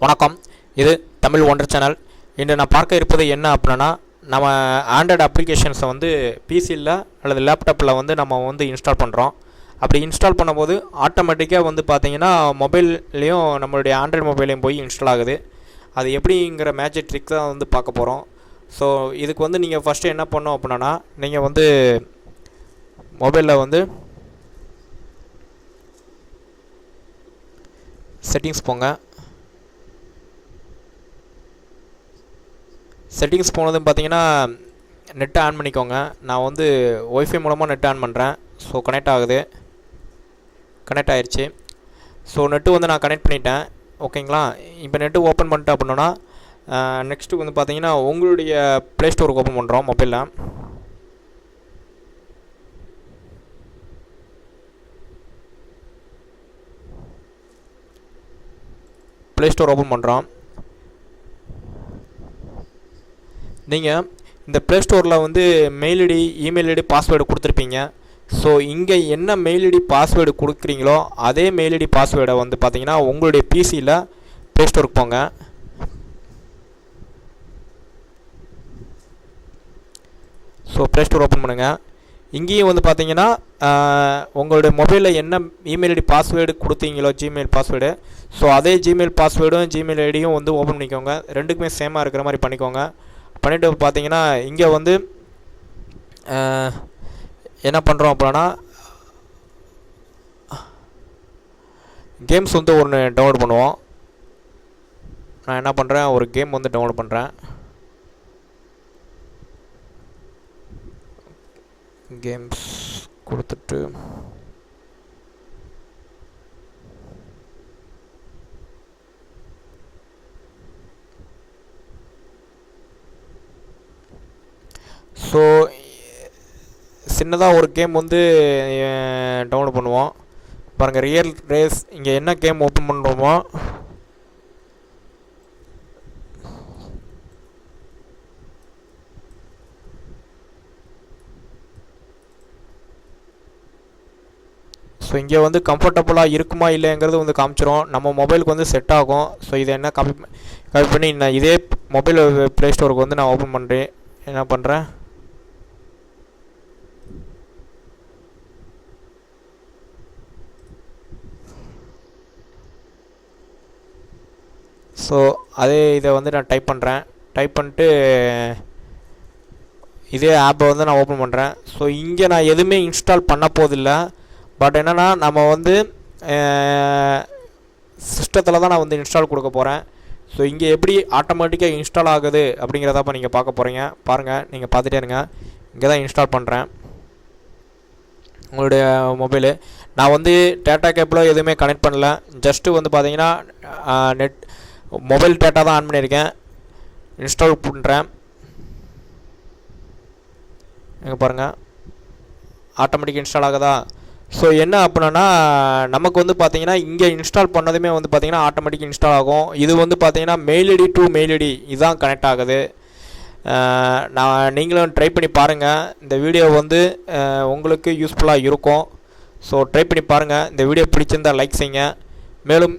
வணக்கம். இது Tamil wonder channel. இன்று நான் பார்க்க இருப்பது என்ன அப்படின்னா, நம்ம ஆண்ட்ராய்டு அப்ளிகேஷன்ஸை வந்து பிசியில் அல்லது லேப்டாப்பில் வந்து நம்ம வந்து இன்ஸ்டால் பண்ணுறோம். அப்படி இன்ஸ்டால் பண்ணும்போது ஆட்டோமேட்டிக்காக வந்து பார்த்திங்கன்னா மொபைல்லையும் நம்மளுடைய ஆண்ட்ராய்டு மொபைல்லையும் போய் இன்ஸ்டால் ஆகுது. அது எப்படிங்கிற மேஜிக் ட்ரிக் தான் வந்து பார்க்க போகிறோம். ஸோ இதுக்கு வந்து நீங்கள் ஃபஸ்ட்டு என்ன பண்ணணும் அப்படின்னா, நீங்கள் வந்து மொபைலில் வந்து செட்டிங்ஸ் போங்க. செட்டிங்ஸ் போனதும் பார்த்தீங்கன்னா நெட்டை ஆன் பண்ணிக்கோங்க. நான் வந்து ஒய்ஃபை மூலமாக நெட் ஆன் பண்ணுறேன். ஸோ கனெக்ட் ஆகுது. கனெக்ட் ஆயிடுச்சு. ஸோ நெட்டு வந்து நான் கனெக்ட் பண்ணிட்டேன். ஓகேங்களா. இப்போ நெட்டு ஓப்பன் பண்ணிட்டேன் அப்படின்னா நெக்ஸ்ட்டு வந்து பார்த்தீங்கன்னா உங்களுடைய ப்ளே ஸ்டோருக்கு ஓப்பன் பண்ணுறோம். மொபைலில் ப்ளே ஸ்டோர் ஓப்பன் பண்ணுறோம். நீங்கள் இந்த ப்ளே ஸ்டோரில் வந்து mail ID, email ID, password கொடுத்துருப்பீங்க. ஸோ இங்கே என்ன மெயில் ஐடி பாஸ்வேர்டு கொடுக்குறீங்களோ அதே மெயில் ஐடி பாஸ்வேர்டை வந்து பார்த்தீங்கன்னா உங்களுடைய பிசியில் ப்ளே ஸ்டோருக்கு போங்க. ஸோ ப்ளே ஸ்டோர் ஓப்பன் பண்ணுங்கள். இங்கேயும் வந்து பார்த்தீங்கன்னா உங்களுடைய மொபைலில் என்ன இமெயில் ஐடி பாஸ்வேர்டு கொடுத்தீங்களோ, ஜிமெயில் பாஸ்வேர்டு, ஸோ அதே ஜிமெயில் பாஸ்வேர்டும் ஜிமெயில் ஐடியும் வந்து ஓப்பன் பண்ணிக்கோங்க. ரெண்டுக்குமே சேமாக இருக்கிற மாதிரி பண்ணிக்கோங்க. பண்ணிவிட்டு பார்த்தீங்கன்னா இங்கே வந்து என்ன பண்ணுறோம் அப்படின்னா கேம்ஸ் வந்து ஒன்று டவுன்லோட் பண்ணுவோம். நான் என்ன பண்ணுறேன், ஒரு கேம் வந்து டவுன்லோட் பண்ணுறேன். கேம்ஸ் கொடுத்துட்டு ஸோ சின்னதாக ஒரு கேம் வந்து டவுன்லோட் பண்ணுவோம். பாருங்கள், ரியல் ரேஸ். இங்கே என்ன கேம் ஓப்பன் பண்ணுறோமோ ஸோ இங்கே வந்து கம்ஃபர்டபுளாக இருக்குமா இல்லைங்கிறது வந்து காமிச்சிரும். நம்ம மொபைலுக்கு வந்து செட் ஆகும். ஸோ இதை என்ன காப்பி பண்ணி நான் இதே மொபைல் ப்ளே ஸ்டோருக்கு வந்து நான் ஓப்பன் பண்ணுறேன். என்ன பண்ணுறேன், ஸோ அதே இதை வந்து நான் டைப் பண்ணுறேன். டைப் பண்ணிட்டு இதே ஆப்பை வந்து நான் ஓப்பன் பண்ணுறேன். ஸோ இங்கே நான் எதுவுமே இன்ஸ்டால் பண்ண போதில்லை. பட் என்னென்னா நம்ம வந்து சிஸ்டத்தில் தான் நான் வந்து இன்ஸ்டால் கொடுக்க போகிறேன். ஸோ இங்கே எப்படி ஆட்டோமேட்டிக்காக இன்ஸ்டால் ஆகுது அப்படிங்கிறதப்போ நீங்கள் பார்க்க போகிறீங்க. பாருங்கள், நீங்கள் பார்த்துட்டே இருங்க. இங்கே தான் இன்ஸ்டால் பண்ணுறேன் உங்களுடைய மொபைலு. நான் வந்து டேட்டா கேபிளோ எதுவுமே கனெக்ட் பண்ணல. ஜஸ்ட்டு வந்து பார்த்தீங்கன்னா நெட் மொபைல் டேட்டா தான் ஆன் பண்ணியிருக்கேன். இன்ஸ்டால் பண்ணுறேன். இங்கே பாருங்கள், ஆட்டோமேட்டிக் இன்ஸ்டால் ஆகுதா. ஸோ என்ன அப்படின்னா நமக்கு வந்து பார்த்தீங்கன்னா இங்கே இன்ஸ்டால் பண்ணதுமே வந்து பார்த்தீங்கன்னா ஆட்டோமேட்டிக் இன்ஸ்டால் ஆகும். இது வந்து பார்த்தீங்கன்னா mail ID to mail ID இதுதான் கனெக்ட் ஆகுது. நீங்களும் ட்ரை பண்ணி பாருங்கள். இந்த வீடியோ வந்து உங்களுக்கு யூஸ்ஃபுல்லாக இருக்கும். ஸோ ட்ரை பண்ணி பாருங்கள். இந்த வீடியோ பிடிச்சிருந்தால் லைக் செய்யுங்க. மேலும்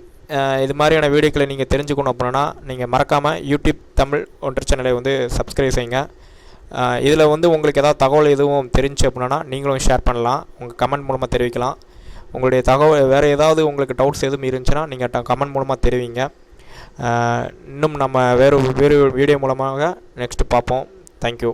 இது மாதிரியான வீடியோக்களை நீங்கள் தெரிஞ்சுக்கணும் அப்படின்னா நீங்கள் மறக்காமல் யூடியூப் தமிழ் ஒன்றரை சேனலை வந்து சப்ஸ்கிரைப் செய்யுங்க. இதில் வந்து உங்களுக்கு ஏதாவது தகவல் எதுவும் தெரிஞ்சு அப்படின்னா நீங்களும் ஷேர் பண்ணலாம். உங்கள் கமெண்ட் மூலமாக தெரிவிக்கலாம். உங்களுடைய தகவல் வேறு ஏதாவது உங்களுக்கு டவுட்ஸ் எதுவும் இருந்துச்சுன்னா நீங்கள் கமெண்ட் மூலமாக தெரிவிங்க. இன்னும் நம்ம வேறு வீடியோ மூலமாக நெக்ஸ்ட்டு பார்ப்போம். தேங்க்யூ.